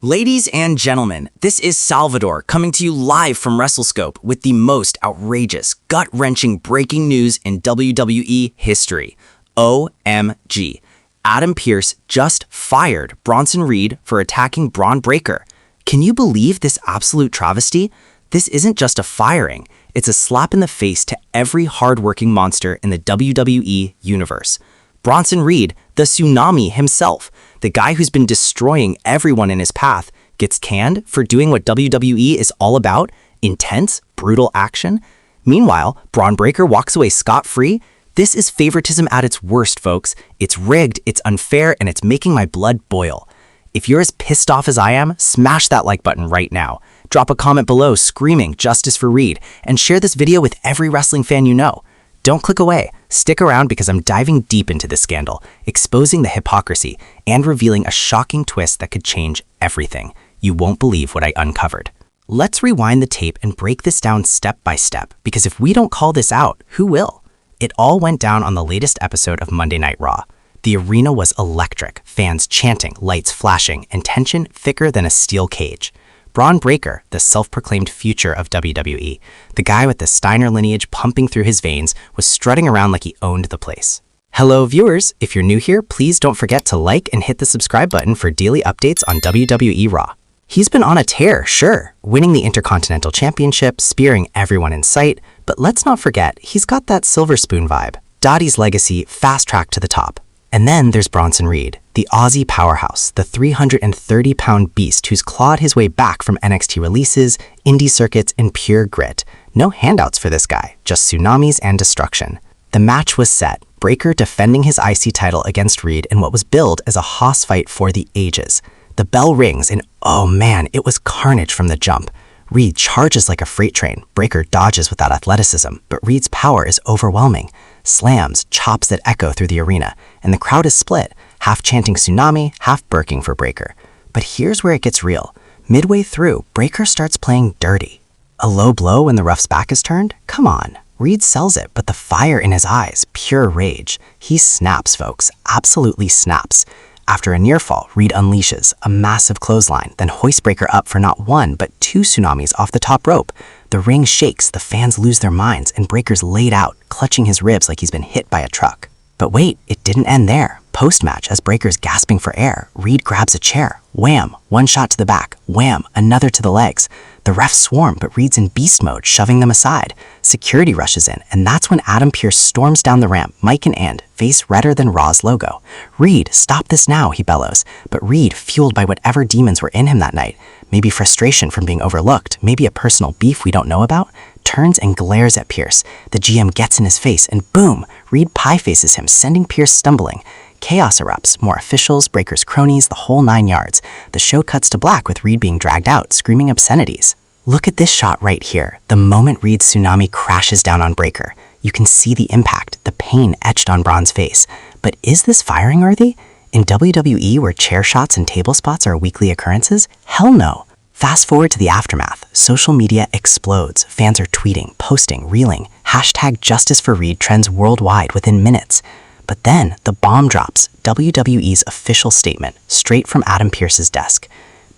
Ladies and gentlemen, this is Salvador coming to you live from WrestleScope with the most outrageous, gut-wrenching breaking news in WWE history. OMG. Adam Pearce just fired Bronson Reed for attacking Bron Breakker. Can you believe this absolute travesty? This isn't just a firing, it's a slap in the face to every hard-working monster in the WWE universe. Bronson Reed, the tsunami himself, the guy who's been destroying everyone in his path, gets canned for doing what WWE is all about, intense, brutal action. Meanwhile, Bron Breakker walks away scot-free. This is favoritism at its worst, folks. It's rigged, it's unfair, and it's making my blood boil. If you're as pissed off as I am, smash that like button right now. Drop a comment below screaming justice for Reed, and share this video with every wrestling fan you know. Don't click away. Stick around because I'm diving deep into this scandal, exposing the hypocrisy, and revealing a shocking twist that could change everything. You won't believe what I uncovered. Let's rewind the tape and break this down step by step, because if we don't call this out, who will? It all went down on the latest episode of Monday Night Raw. The arena was electric, fans chanting, lights flashing, and tension thicker than a steel cage. Bron Breakker, the self-proclaimed future of WWE, the guy with the Steiner lineage pumping through his veins, was strutting around like he owned the place. Hello viewers, if you're new here, please don't forget to like and hit the subscribe button for daily updates on WWE Raw. He's been on a tear, sure, winning the Intercontinental Championship, spearing everyone in sight, but let's not forget, he's got that silver spoon vibe. Dottie's legacy fast-tracked to the top. And then there's Bronson Reed, the Aussie powerhouse, the 330-pound beast who's clawed his way back from NXT releases, indie circuits, and pure grit. No handouts for this guy, just tsunamis and destruction. The match was set, Breakker defending his IC title against Reed in what was billed as a hoss fight for the ages. The bell rings and oh man, it was carnage from the jump. Reed charges like a freight train, Breakker dodges without athleticism, but Reed's power is overwhelming. Slams, chops that echo through the arena, and the crowd is split, half chanting tsunami, half burking for Breakker. But here's where it gets real. Midway through, Breakker starts playing dirty. A low blow when the ref's back is turned? Come on. Reed sells it, but the fire in his eyes, pure rage. He snaps, folks, absolutely snaps. After a near fall, Reed unleashes a massive clothesline, then hoists Breakker up for not one, but two tsunamis off the top rope. The ring shakes, the fans lose their minds, and Breakker's laid out, clutching his ribs like he's been hit by a truck. But wait, it didn't end there. Post-match, as Breakker's gasping for air, Reed grabs a chair. Wham! One shot to the back. Wham! Another to the legs. The refs swarm, but Reed's in beast mode, shoving them aside. Security rushes in, and that's when Adam Pearce storms down the ramp, mic in hand, face redder than Raw's logo. "Reed, stop this now," he bellows. But Reed, fueled by whatever demons were in him that night, maybe frustration from being overlooked, maybe a personal beef we don't know about, turns and glares at Pearce. The GM gets in his face, and boom! Reed pie-faces him, sending Pearce stumbling. Chaos erupts, more officials, Breakker's cronies, the whole 9 yards. The show cuts to black with Reed being dragged out, screaming obscenities. Look at this shot right here, the moment Reed's tsunami crashes down on Breakker. You can see the impact, the pain etched on Bron's face. But is this firing worthy? In WWE, where chair shots and table spots are weekly occurrences? Hell no. Fast forward to the aftermath. Social media explodes. Fans are tweeting, posting, reeling. Hashtag Justice for Reed trends worldwide within minutes. But then, the bomb drops, WWE's official statement, straight from Adam Pearce's desk.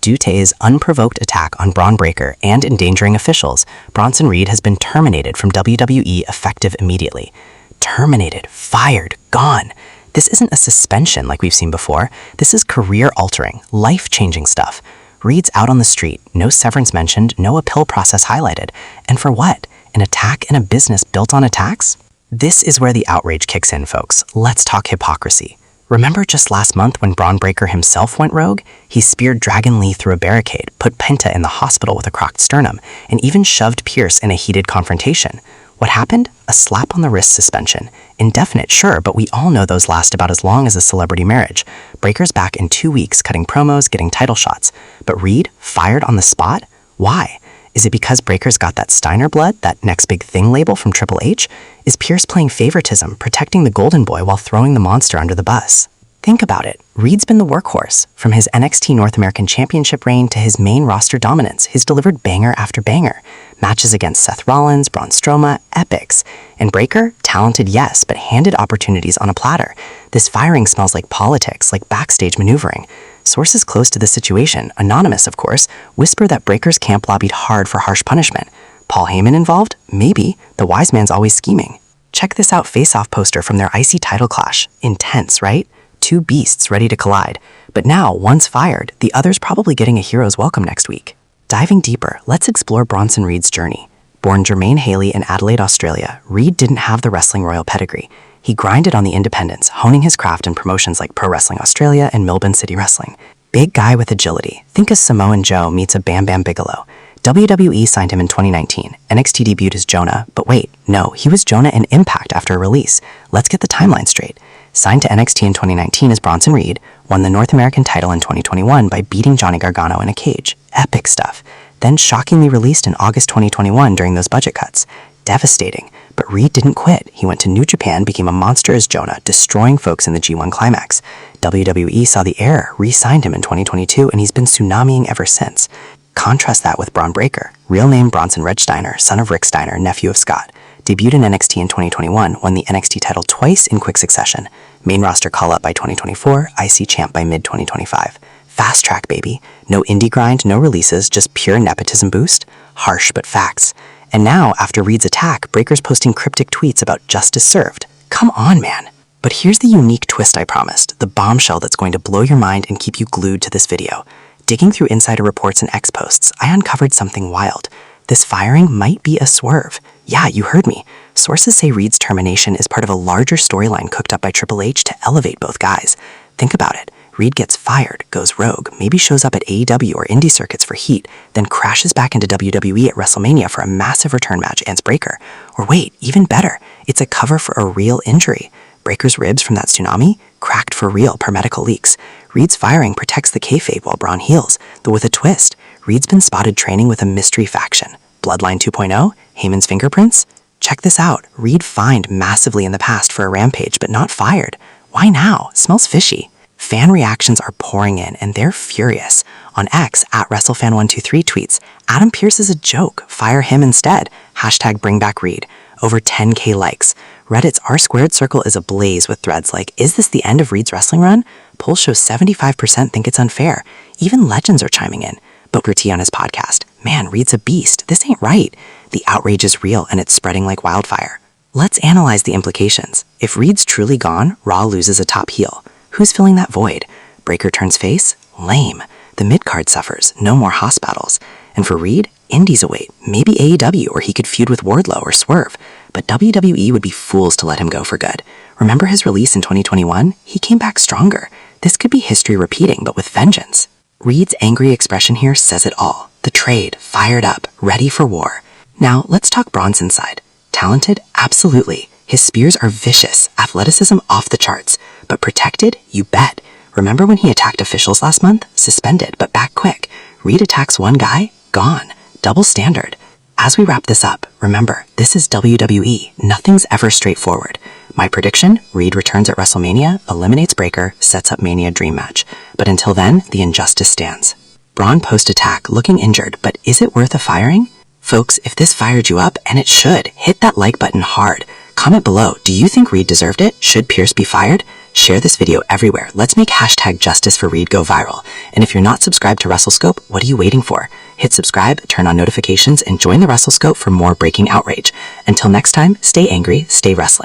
Due to his unprovoked attack on Bron Breakker and endangering officials, Bronson Reed has been terminated from WWE effective immediately. Terminated, fired, gone. This isn't a suspension like we've seen before. This is career-altering, life-changing stuff. Reed's out on the street, no severance mentioned, no appeal process highlighted. And for what? An attack in a business built on attacks? This is where the outrage kicks in, folks. Let's talk hypocrisy. Remember just last month when Bron Breakker himself went rogue? He speared Dragon Lee through a barricade, put Penta in the hospital with a crocked sternum, and even shoved Pearce in a heated confrontation. What happened? A slap on the wrist suspension. Indefinite, sure, but we all know those last about as long as a celebrity marriage. Breakker's back in 2 weeks, cutting promos, getting title shots. But Reed, fired on the spot? Why? Is it because Breakker's got that Steiner blood, that next big thing label from Triple H? Is Pearce playing favoritism, protecting the golden boy while throwing the monster under the bus? Think about it. Reed's been the workhorse. From his NXT North American Championship reign to his main roster dominance, he's delivered banger after banger. Matches against Seth Rollins, Braun Strowman, epics. And Breakker, talented yes, but handed opportunities on a platter. This firing smells like politics, like backstage maneuvering. Sources close to the situation, anonymous of course, whisper that Breaker's camp lobbied hard for harsh punishment. Paul Heyman involved? Maybe. The wise man's always scheming. Check this out face-off poster from their icy title clash. Intense, right? Two beasts ready to collide. But now, one's fired, the other's probably getting a hero's welcome next week. Diving deeper, let's explore Bronson Reed's journey. Born Jermaine Haley in Adelaide, Australia, Reed didn't have the wrestling royal pedigree. He grinded on the independents, honing his craft in promotions like Pro Wrestling Australia and Melbourne City Wrestling. Big guy with agility. Think a Samoan Joe meets a Bam Bam Bigelow. WWE signed him in 2019. NXT debuted as Jonah, but wait, no, he was Jonah in Impact after a release. Let's get the timeline straight. Signed to NXT in 2019 as Bronson Reed, won the North American title in 2021 by beating Johnny Gargano in a cage. Epic stuff. Then shockingly released in August 2021 during those budget cuts. Devastating. But Reed didn't quit. He went to New Japan, became a monster as Jonah, destroying folks in the G1 Climax. WWE saw the error, re-signed him in 2022, and he's been tsunamiing ever since. Contrast that with Braun Breaker, real name Bronson Red Steiner, son of Rick Steiner, nephew of Scott. Debuted in NXT in 2021, won the NXT title twice in quick succession. Main roster call-up by 2024, IC champ by mid-2025. Fast track, baby. No indie grind, no releases, just pure nepotism boost. Harsh, but facts. And now, after Reed's attack, Breaker's posting cryptic tweets about justice served. Come on, man. But here's the unique twist I promised, the bombshell that's going to blow your mind and keep you glued to this video. Digging through insider reports and X posts, I uncovered something wild. This firing might be a swerve. Yeah, you heard me. Sources say Reed's termination is part of a larger storyline cooked up by Triple H to elevate both guys. Think about it. Reed gets fired, goes rogue, maybe shows up at AEW or indie circuits for heat, then crashes back into WWE at WrestleMania for a massive return match against Breaker. Or wait, even better, it's a cover for a real injury. Breaker's ribs from that tsunami? Cracked for real per medical leaks. Reed's firing protects the kayfabe while Braun heals, though with a twist. Reed's been spotted training with a mystery faction. Bloodline 2.0? Heyman's fingerprints? Check this out. Reed fined massively in the past for a rampage, but not fired. Why now? Smells fishy. Fan reactions are pouring in, and they're furious. On X, at WrestleFan123 tweets, Adam Pearce is a joke, fire him instead. Hashtag bring back Reed. Over 10K likes. Reddit's R² circle is ablaze with threads like, is this the end of Reed's wrestling run? Polls show 75% think it's unfair. Even legends are chiming in. But Booker T on his podcast, man, Reed's a beast. This ain't right. The outrage is real, and it's spreading like wildfire. Let's analyze the implications. If Reed's truly gone, Raw loses a top heel. Who's filling that void? Breaker turns face? Lame. The mid-card suffers. No more hospitals. And for Reed, indies await. Maybe AEW, or he could feud with Wardlow or Swerve. But WWE would be fools to let him go for good. Remember his release in 2021? He came back stronger. This could be history repeating, but with vengeance. Reed's angry expression here says it all. The trade, fired up, ready for war. Now, let's talk Bronson's side. Talented? Absolutely. His spears are vicious, athleticism off the charts. But protected? You bet. Remember when he attacked officials last month? Suspended, but back quick. Reed attacks one guy? Gone. Double standard. As we wrap this up, remember, this is WWE. Nothing's ever straightforward. My prediction, Reed returns at WrestleMania, eliminates Breaker, sets up Mania Dream Match. But until then, the injustice stands. Braun post-attack, looking injured, but is it worth a firing? Folks, if this fired you up, and it should, hit that like button hard. Comment below, do you think Reed deserved it? Should Pearce be fired? Share this video everywhere. Let's make hashtag Justice for Reed go viral. And if you're not subscribed to WrestleScope, what are you waiting for? Hit subscribe, turn on notifications, and join the WrestleScope for more breaking outrage. Until next time, stay angry, stay wrestling.